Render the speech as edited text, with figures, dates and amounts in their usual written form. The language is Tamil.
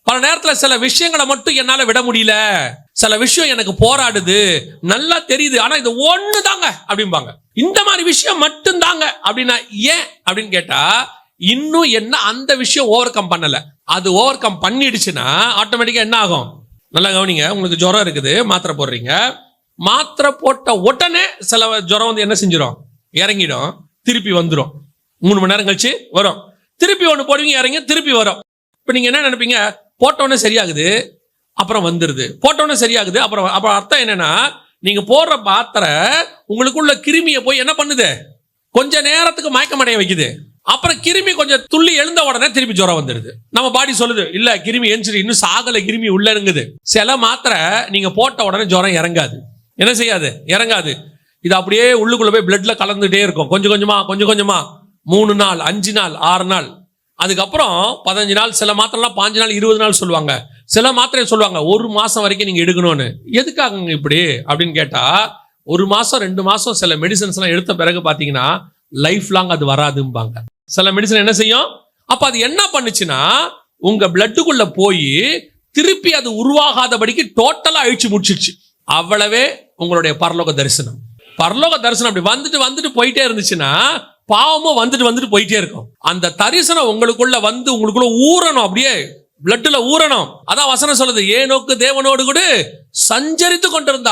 பல நேரத்துல சில விஷயங்களை மட்டும் என்னால விட முடியல, சில விஷயம் எனக்கு போராடுது, நல்லா தெரியுது, ஆனா இது ஒண்ணு தாங்க அப்படிம்பாங்க. இந்த மாதிரி விஷயம் மட்டும் தாங்க அப்படின்னா ஏன் அப்படின்னு கேட்டா, இன்னும் என்ன அந்த விஷயம் ஓவர் கம் பண்ணல. அது ஓவர் கம் பண்ணிடுச்சுன்னா ஆட்டோமேட்டிக்கா என்ன ஆகும்? நல்லா கவனிங்க. உங்களுக்கு ஜுரம் இருக்குது, மாத்திரை போடுறீங்க. மாத்திரை போட்ட உடனே சில ஜுரம் வந்து என்ன செஞ்சிடும்? இறங்கிடும், திருப்பி வந்துடும். 3 மணி நேரம் கழிச்சு வரும், திருப்பி ஒன்று போடுவீங்க, இறங்கி திருப்பி வரும். இப்போ நீங்க என்ன நினைப்பீங்க? போட்டோன்னே சரியாகுது, அப்புறம் வந்துருது, போட்டோன்னே சரியாகுது, அப்புறம் அர்த்தம் என்னன்னா, நீங்க போடுற மாத்திரை உங்களுக்குள்ள கிருமியை போய் என்ன பண்ணுது? கொஞ்ச நேரத்துக்கு மயக்கமடைய வைக்குது. அப்புறம் கிருமி கொஞ்சம் துள்ளி எழுந்த உடனே திருப்பி ஜுரம் வந்துடுது. நம்ம பாடி சொல்லுது, இல்ல கிருமி எஞ்சிரு, இன்னும் சாகல, கிருமி உள்ள இருங்குது. சில மாத்திரை நீங்க போட்ட உடனே ஜுரம் இறங்காது. என்ன செய்யாது? இறங்காது. இது அப்படியே உள்ளுக்குள்ள போய் பிளட்ல கலந்துட்டே இருக்கும், கொஞ்சம் கொஞ்சமா கொஞ்சம் கொஞ்சமா. 3 நாள், 5 நாள், 6 நாள், அதுக்கப்புறம் 15 நாள். சில மாத்திரைலாம் 5 நாள், 20 நாள் சொல்லுவாங்க. சில மாத்திரை சொல்லுவாங்க 1 மாசம் வரைக்கும் நீங்க எடுக்கணும்னு. எதுக்காக இப்படி அப்படின்னு கேட்டா, 1 மாசம் 2 மாசம் சில மெடிசன்ஸ் எல்லாம் எடுத்த பிறகு பாத்தீங்கன்னா லைஃப் லாங் அது வராதும்பாங்க. சில மெடிசன் என்ன செய்யும்? அப்ப அது என்ன பண்ணுச்சுன்னா, உங்க பிளட்டுக்குள்ள போய் திருப்பி அது உருவாகாதபடிக்கு டோட்டலா அழிச்சு முடிச்சிருச்சு. அவ்வளவே உங்களுடைய பரலோக தரிசனம். பரலோக தரிசனம் அப்படி வந்துட்டு வந்துட்டு போயிட்டே இருந்துச்சுன்னா, பாவமும் வந்துட்டு வந்துட்டு போயிட்டே இருக்கும். அந்த தரிசனம் உங்களுக்குள்ள வந்து உங்களுக்குள்ள ஊறணும், அப்படியே பிளட்ல ஊறணும். அதான் வசனம் சொல்லுது, ஏனோக்கு தேவனோடு கூட சஞ்சரித்து கொண்டிருந்தா